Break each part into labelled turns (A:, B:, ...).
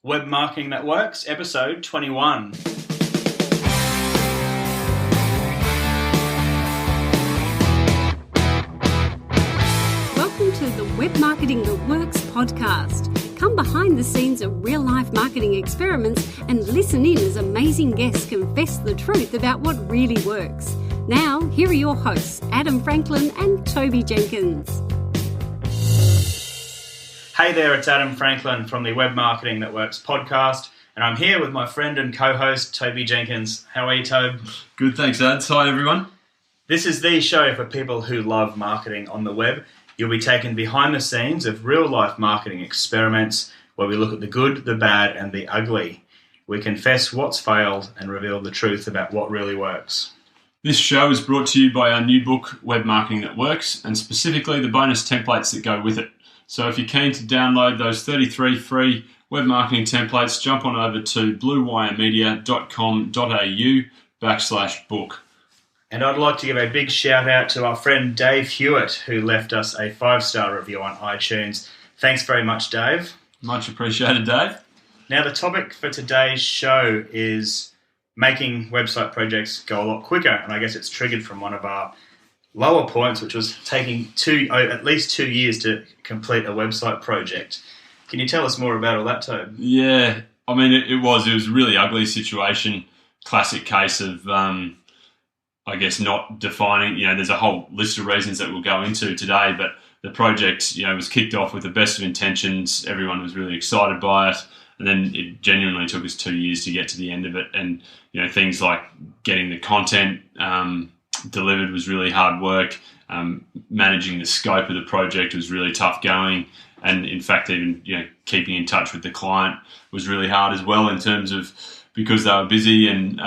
A: Web Marketing That Works, episode 21.
B: Welcome to the Web Marketing That Works podcast. Come behind the scenes of real-life marketing experiments and listen in as amazing guests confess the truth about what really works. Now, here are your hosts, Adam Franklin and Toby Jenkins.
A: Hey there, it's Adam Franklin from the Web Marketing That Works podcast, and I'm here with my friend and co-host, Toby Jenkins. How are you, Tobe?
C: Good, thanks, Ads. Hi, everyone.
A: This is the show for people who love marketing on the web. You'll be taken behind the scenes of real-life marketing experiments where we look at the good, the bad, and the ugly. We confess what's failed and reveal the truth about what really works.
C: This show is brought to you by our new book, Web Marketing That Works, and specifically the bonus templates that go with it. So if you're keen to download those 33 free web marketing templates, jump on over to bluewiremedia.com.au/book.
A: And I'd like to give a big shout out to our friend Dave Hewitt, who left us a 5-star review on iTunes. Thanks very much, Dave.
C: Much appreciated, Dave.
A: Now, the topic for today's show is making website projects go a lot quicker, and I guess it's triggered from one of our lower points, which was taking at least 2 years to complete a website project. Can you tell us more about all that, Tobe?
C: Yeah, I mean, it was a really ugly situation. Classic case of, I guess, not defining, there's a whole list of reasons that we'll go into today, but the project, was kicked off with the best of intentions. Everyone was really excited by it. And then it genuinely took us 2 years to get to the end of it. And, things like getting the content delivered was really hard work. Managing the scope of the project was really tough going. And in fact, even, keeping in touch with the client was really hard as well in terms of because they were busy. And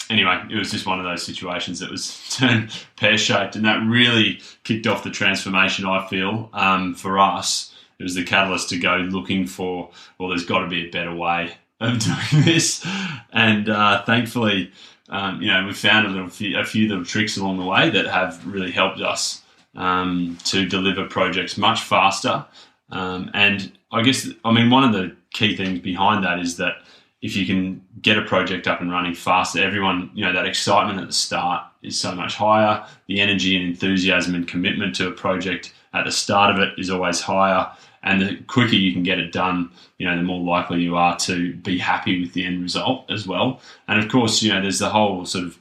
C: anyway, it was just one of those situations that was turned pear-shaped. And that really kicked off the transformation, I feel, for us. It was the catalyst to go looking for, there's got to be a better way of doing this. And thankfully, we found a few little tricks along the way that have really helped us to deliver projects much faster. And I guess, one of the key things behind that is that if you can get a project up and running faster, everyone, that excitement at the start is so much higher. The energy and enthusiasm and commitment to a project at the start of it is always higher. And the quicker you can get it done, the more likely you are to be happy with the end result as well. And of course, there's the whole sort of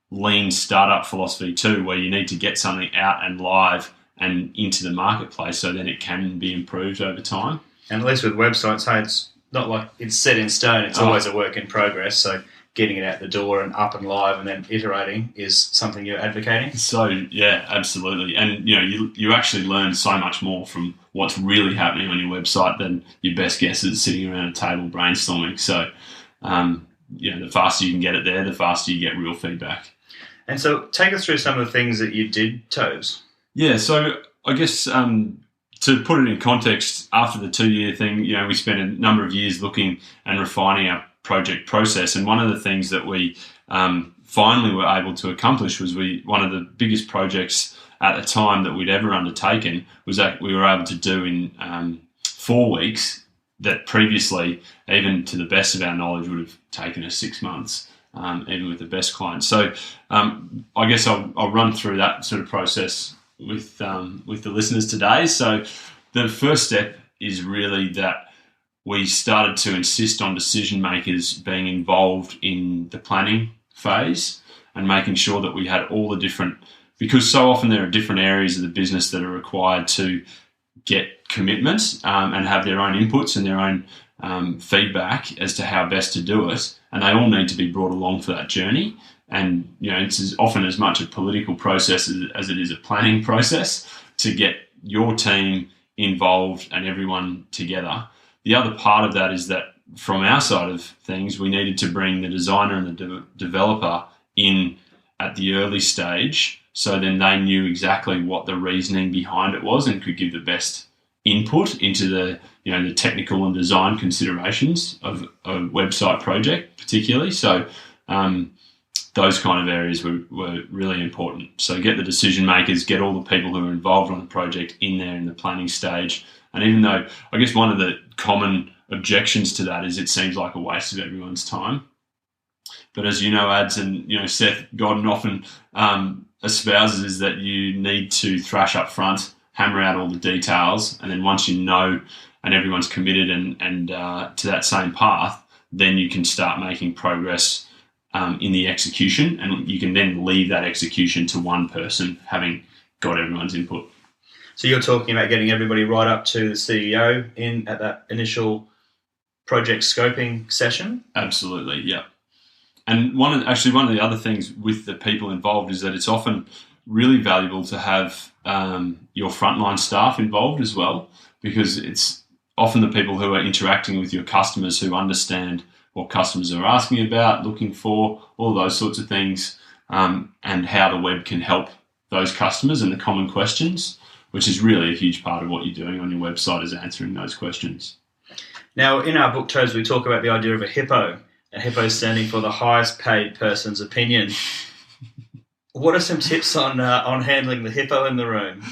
C: lean startup philosophy too, where you need to get something out and live and into the marketplace so then it can be improved over time.
A: And at least with websites, hey, it's not like it's set in stone. It's always a work in progress. So getting it out the door and up and live and then iterating is something you're advocating?
C: So, yeah, absolutely. And, you actually learn so much more from what's really happening on your website than your best guesses sitting around a table brainstorming. So, the faster you can get it there, the faster you get real feedback.
A: And so take us through some of the things that you did, Tobes.
C: Yeah, so I guess to put it in context, after the 2-year thing, we spent a number of years looking and refining our project process. And one of the things that we finally were able to accomplish was one of the biggest projects at the time that we'd ever undertaken was that we were able to do in 4 weeks that previously, even to the best of our knowledge, would have taken us 6 months, even with the best clients. So I guess I'll run through that sort of process with the listeners today. So the first step is really that we started to insist on decision makers being involved in the planning phase and making sure that we had all the different, because so often there are different areas of the business that are required to get commitment and have their own inputs and their own feedback as to how best to do it. And they all need to be brought along for that journey. And, it's often as much a political process as it is a planning process to get your team involved and everyone together. The other part of that is that from our side of things, we needed to bring the designer and the developer in at the early stage so then they knew exactly what the reasoning behind it was and could give the best input into the technical and design considerations of a website project particularly. So those kind of areas were really important. So get the decision makers, get all the people who are involved on the project in there in the planning stage. And even though I guess one of the common objections to that is it seems like a waste of everyone's time. But as you know, Ads, and Seth Godin often espouses, is that you need to thrash up front, hammer out all the details, and then once you know and everyone's committed and to that same path, then you can start making progress in the execution, and you can then leave that execution to one person having got everyone's input.
A: So you're talking about getting everybody right up to the CEO in at that initial project scoping session?
C: Absolutely, yeah. And one of the other things with the people involved is that it's often really valuable to have your frontline staff involved as well, because it's often the people who are interacting with your customers who understand what customers are asking about, looking for, all those sorts of things, and how the web can help those customers and the common questions, which is really a huge part of what you're doing on your website, is answering those questions.
A: Now, in our book toes, we talk about the idea of a HIPPO, and HIPPO standing for the highest paid person's opinion. What are some tips on handling the hippo in the room?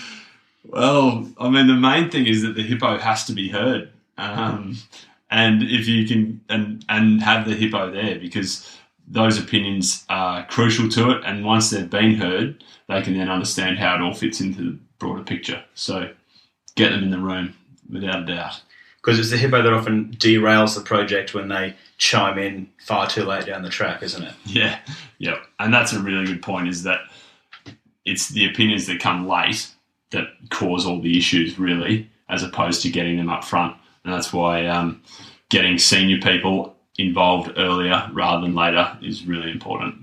C: Well, I mean, the main thing is that the hippo has to be heard. And if you can, and have the hippo there, because those opinions are crucial to it. And once they've been heard, they can then understand how it all fits into the broader picture. So get them in the room, without a doubt.
A: Because it's the hippo that often derails the project when they chime in far too late down the track, isn't it?
C: Yeah. And that's a really good point, is that it's the opinions that come late that cause all the issues, really, as opposed to getting them up front. And that's why getting senior people involved earlier rather than later is really important.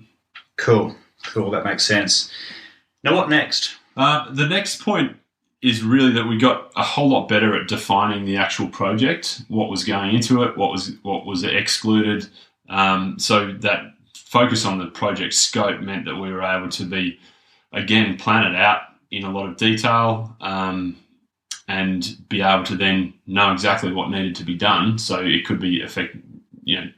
A: Cool. That makes sense. Now, what next?
C: The next point is really that we got a whole lot better at defining the actual project, what was going into it, what was excluded. So that focus on the project scope meant that we were able to plan it out in a lot of detail, and be able to then know exactly what needed to be done, so it could be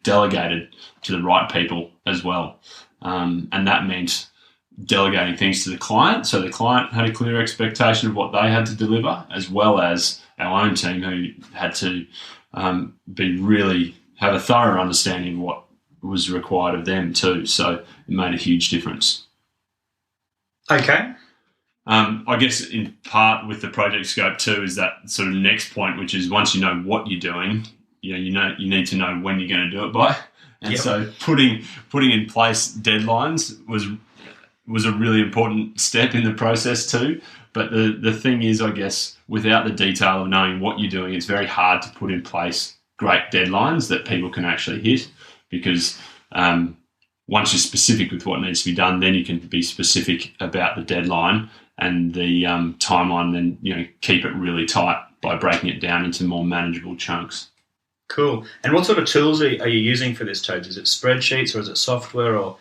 C: delegated to the right people as well. And that meant delegating things to the client, so the client had a clear expectation of what they had to deliver, as well as our own team, who had to have a thorough understanding of what was required of them too. So it made a huge difference.
A: Okay.
C: I guess in part with the project scope too is that sort of next point, which is once you know what you're doing, you need to know when you're going to do it by. And so putting in place deadlines was a really important step in the process too. But the thing is, I guess, without the detail of knowing what you're doing, it's very hard to put in place great deadlines that people can actually hit, because once you're specific with what needs to be done, then you can be specific about the deadline and the timeline, then keep it really tight by breaking it down into more manageable chunks.
A: Cool. And what sort of tools are you using for this, Toads? Is it spreadsheets or is it software, or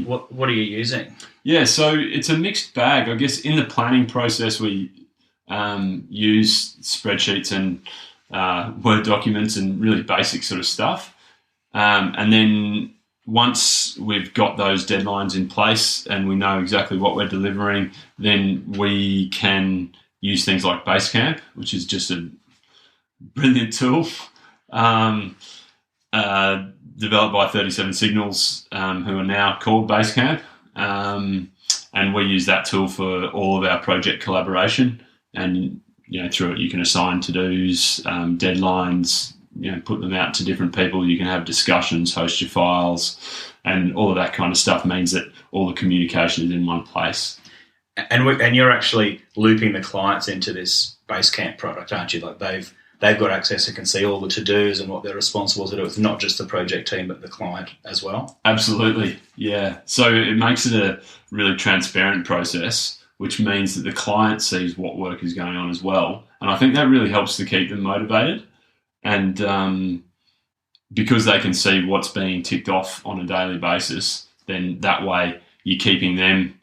A: what are you using? Yeah,
C: so it's a mixed bag. I guess in the planning process, we use spreadsheets and Word documents and really basic sort of stuff. And then once we've got those deadlines in place and we know exactly what we're delivering, then we can use things like Basecamp, which is just a brilliant tool, developed by 37 Signals, who are now called Basecamp. And we use that tool for all of our project collaboration. And through it you can assign to-dos, deadlines, put them out to different people. You can have discussions, host your files, and all of that kind of stuff means that all the communication is in one place.
A: And you're actually looping the clients into this Basecamp product, aren't you? Like they've got access and can see all the to-dos and what they're responsible to do. It's not just the project team, but the client as well.
C: Absolutely, yeah. So it makes it a really transparent process, which means that the client sees what work is going on as well. And I think that really helps to keep them motivated. And because they can see what's being ticked off on a daily basis, then that way you're keeping them,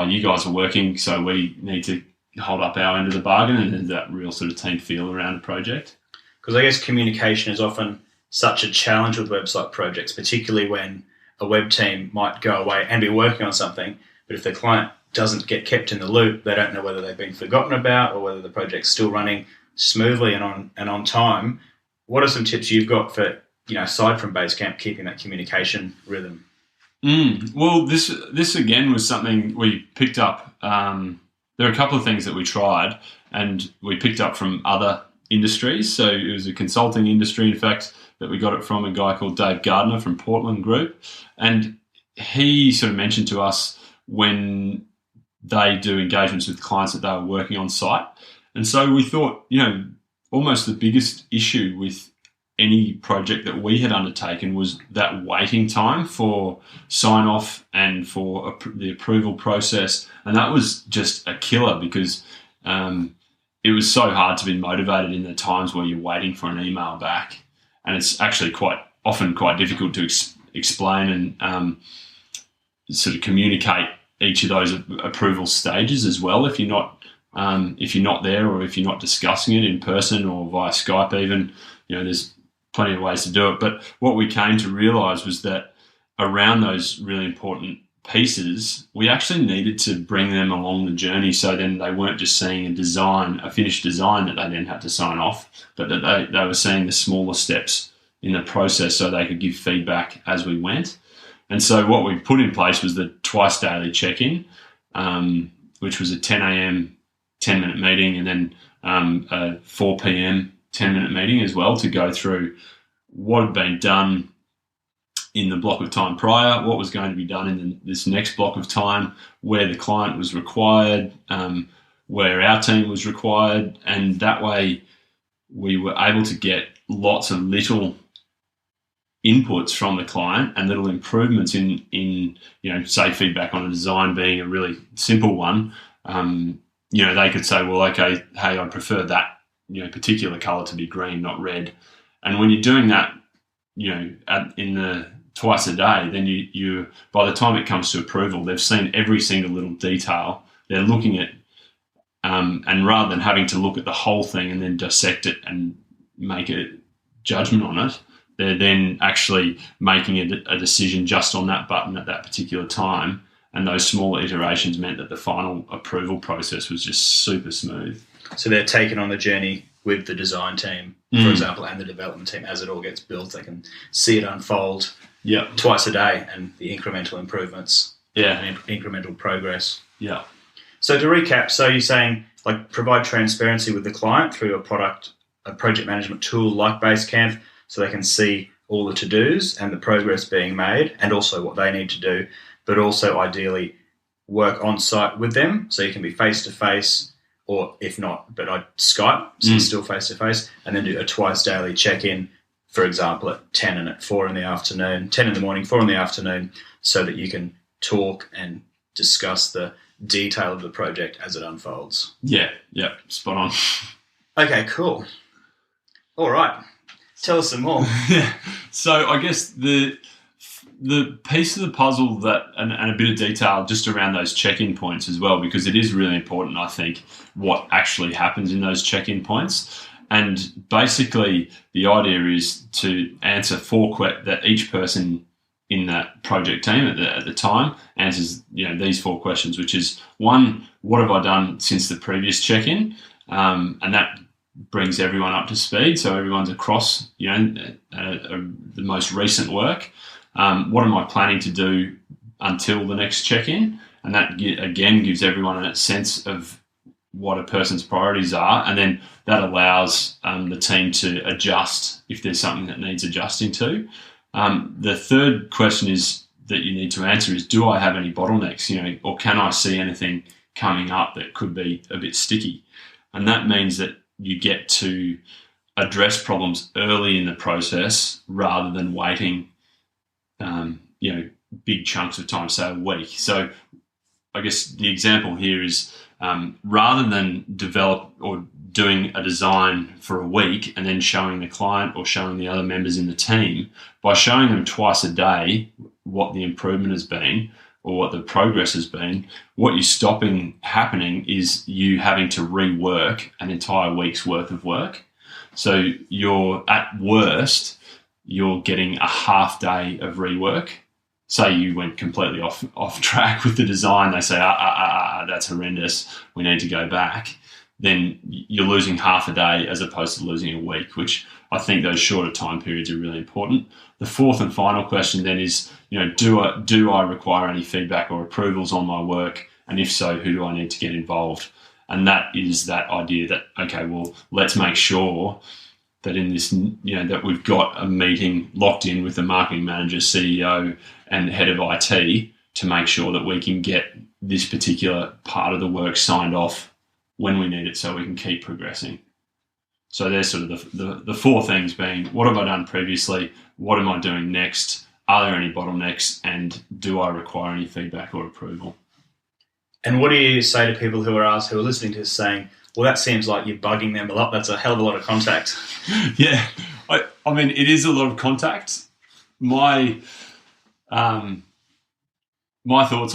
C: you guys are working, so we need to hold up our end of the bargain, and there's that real sort of team feel around a project.
A: Because I guess communication is often such a challenge with website projects, particularly when a web team might go away and be working on something, but if the client doesn't get kept in the loop, they don't know whether they've been forgotten about or whether the project's still running smoothly and on time. what are some tips you've got for, aside from Basecamp, keeping that communication rhythm?
C: Well, this again was something we picked up. There are a couple of things that we tried and we picked up from other industries. So it was a consulting industry, in fact, that we got it from a guy called Dave Gardner from Portland Group. And he sort of mentioned to us when they do engagements with clients that they were working on site. And so we thought, almost the biggest issue with any project that we had undertaken was that waiting time for sign off and for the approval process. And that was just a killer because it was so hard to be motivated in the times where you're waiting for an email back. And it's actually quite difficult to explain and sort of communicate each of those approval stages as well if you're not there, or if you're not discussing it in person or via Skype even. There's plenty of ways to do it. But what we came to realise was that around those really important pieces, we actually needed to bring them along the journey, so then they weren't just seeing a finished design that they then had to sign off, but that they were seeing the smaller steps in the process so they could give feedback as we went. And so what we put in place was the twice daily check-in, which was a 10 a.m. 10-minute meeting, and then a 4 p.m. 10-minute meeting as well, to go through what had been done in the block of time prior, what was going to be done in this next block of time, where the client was required, where our team was required. And that way we were able to get lots of little inputs from the client and little improvements in say feedback on a design being a really simple one. They could say, well, okay, hey, I prefer that particular color to be green, not red. And when you're doing that, in the twice a day, then you by the time it comes to approval, they've seen every single little detail. They're looking at, and rather than having to look at the whole thing and then dissect it and make a judgment on it, they're then actually making a decision just on that button at that particular time. And those smaller iterations meant that the final approval process was just super smooth.
A: So they're taken on the journey with the design team, for example, and the development team as it all gets built. They can see it unfold twice a day and the incremental improvements and incremental progress.
C: Yeah.
A: So to recap, so you're saying provide transparency with the client through a project management tool like Basecamp, so they can see all the to-dos and the progress being made and also what they need to do, but also ideally work on site with them, so you can be face-to-face, or if not, but I'd Skype, so it's still face-to-face, and then do a twice daily check-in, for example, at 10 and at 4 in the afternoon, 10 in the morning, 4 in the afternoon, so that you can talk and discuss the detail of the project as it unfolds.
C: Yeah, spot on.
A: Okay, cool. All right. Tell us some more.
C: Yeah. So I guess the piece of the puzzle that and a bit of detail just around those check-in points as well, because it is really important, I think, what actually happens in those check-in points. And basically the idea is to answer that each person in that project team at the time answers these 4 questions, which is, 1, what have I done since the previous check-in? And that brings everyone up to speed, so everyone's across the most recent work. What am I planning to do until the next check-in? And that again gives everyone a sense of what a person's priorities are, and then that allows the team to adjust if there's something that needs adjusting to. The third question is that you need to answer is, do I have any bottlenecks, or can I see anything coming up that could be a bit sticky? And that means that you get to address problems early in the process rather than waiting, big chunks of time, say a week. So I guess the example here is rather than develop or doing a design for a week and then showing the client or showing the other members in the team, by showing them twice a day what the improvement has been or what the progress has been, what you're stopping happening is you having to rework an entire week's worth of work. So you're, at worst, you're getting a half day of rework. Say you went completely off track with the design, they say, that's horrendous, we need to go back. Then you're losing half a day as opposed to losing a week, which I think those shorter time periods are really important. The fourth and final question then is, do I require any feedback or approvals on my work? And if so, who do I need to get involved? And that is that idea that, okay, well, let's make sure that in this, that we've got a meeting locked in with the marketing manager, CEO, and head of IT to make sure that we can get this particular part of the work signed off when we need it so we can keep progressing. So there's sort of the four things being, what have I done previously? What am I doing next? Are there any bottlenecks? And do I require any feedback or approval?
A: And what do you say to people who are listening to this saying, well, that seems like you're bugging them a lot. That's a hell of a lot of contact.
C: Yeah. I mean, it is a lot of contact. My thoughts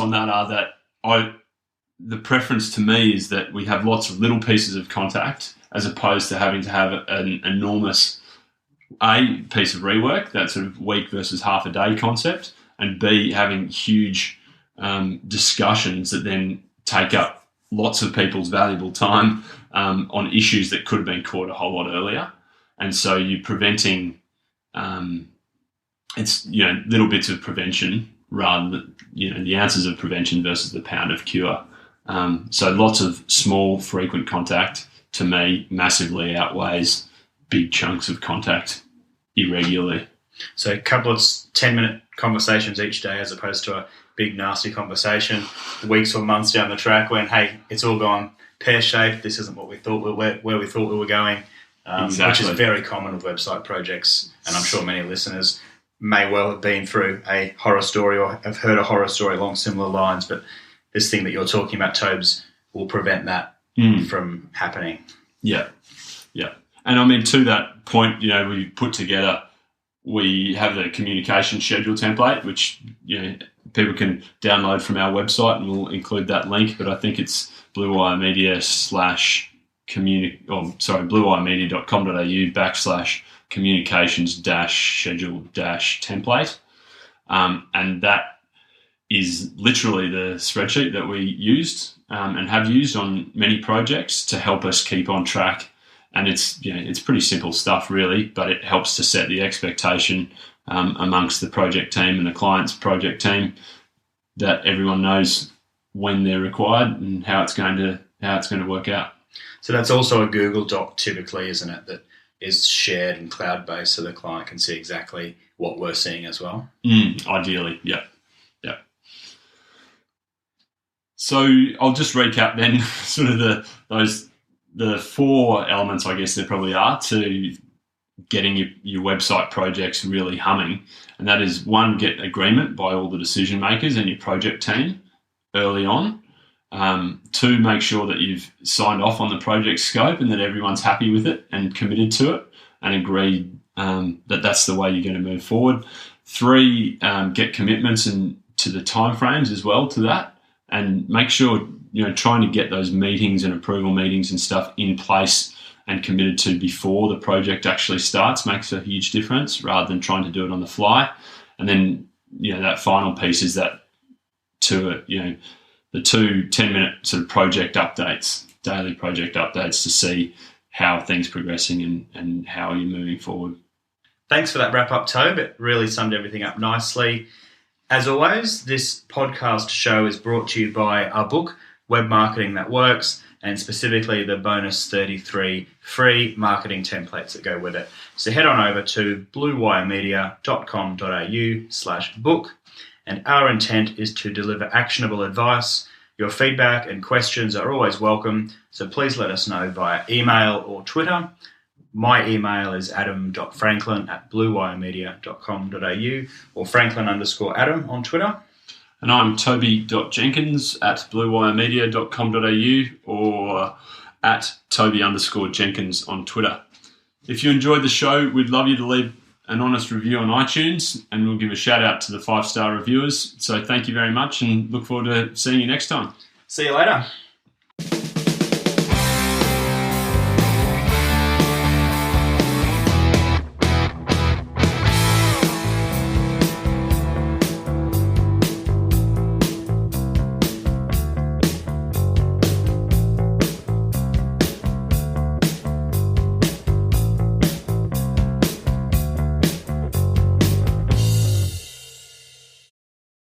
C: on that are that the preference to me is that we have lots of little pieces of contact as opposed to having to have an enormous A, piece of rework, that sort of week versus half a day concept, and B, having huge discussions that then take up lots of people's valuable time on issues that could have been caught a whole lot earlier. And so you're preventing, little bits of prevention rather than, the ounces of prevention versus the pound of cure. So lots of small, frequent contact, to me, massively outweighs big chunks of contact irregularly.
A: So a couple of 10-minute conversations each day as opposed to a big, nasty conversation weeks or months down the track when, hey, it's all gone pear-shaped, this isn't what we thought where we thought we were going,
C: exactly.
A: Which is very common with website projects. And I'm sure many listeners may well have been through a horror story or have heard a horror story along similar lines, but this thing that you're talking about, Tobes, will prevent that from happening.
C: Yeah. And I mean, to that point, we put together, we have the communication schedule template, which, people can download from our website, and we'll include that link, but I think it's bluewiremedia.com.au/communications-schedule-template. And that is literally the spreadsheet that we used and have used on many projects to help us keep on track. And it's pretty simple stuff, really, but it helps to set the expectation amongst the project team and the client's project team that everyone knows when they're required and how it's going to work out.
A: So that's also a Google Doc typically, isn't it, that is shared and cloud-based so the client can see exactly what we're seeing as well?
C: Ideally, yeah. So I'll just recap then sort of the four elements, I guess there probably are, to getting your website projects really humming. And that is, one, get agreement by all the decision makers and your project team early on. Two, make sure that you've signed off on the project scope and that everyone's happy with it and committed to it and agreed that that's the way you're going to move forward. Three, get commitments and to the timeframes as well to that, and make sure, trying to get those meetings and approval meetings and stuff in place and committed to before the project actually starts makes a huge difference rather than trying to do it on the fly. And then, that final piece is that the 2 10-minute sort of project updates, daily project updates to see how things progressing and how you're moving forward.
A: Thanks for that wrap-up, Tobe. It really summed everything up nicely. As always, this podcast show is brought to you by our book, Web Marketing That Works, and specifically the bonus 33 free marketing templates that go with it. So head on over to bluewiremedia.com.au/book, and our intent is to deliver actionable advice. Your feedback and questions are always welcome, so please let us know via email or Twitter. My email is adam.franklin@bluewiremedia.com.au or franklin_Adam on Twitter.
C: And I'm toby.jenkins@bluewiremedia.com.au or @toby_Jenkins on Twitter. If you enjoyed the show, we'd love you to leave an honest review on iTunes, and we'll give a shout out to the 5-star reviewers. So thank you very much and look forward to seeing you next time.
A: See you later.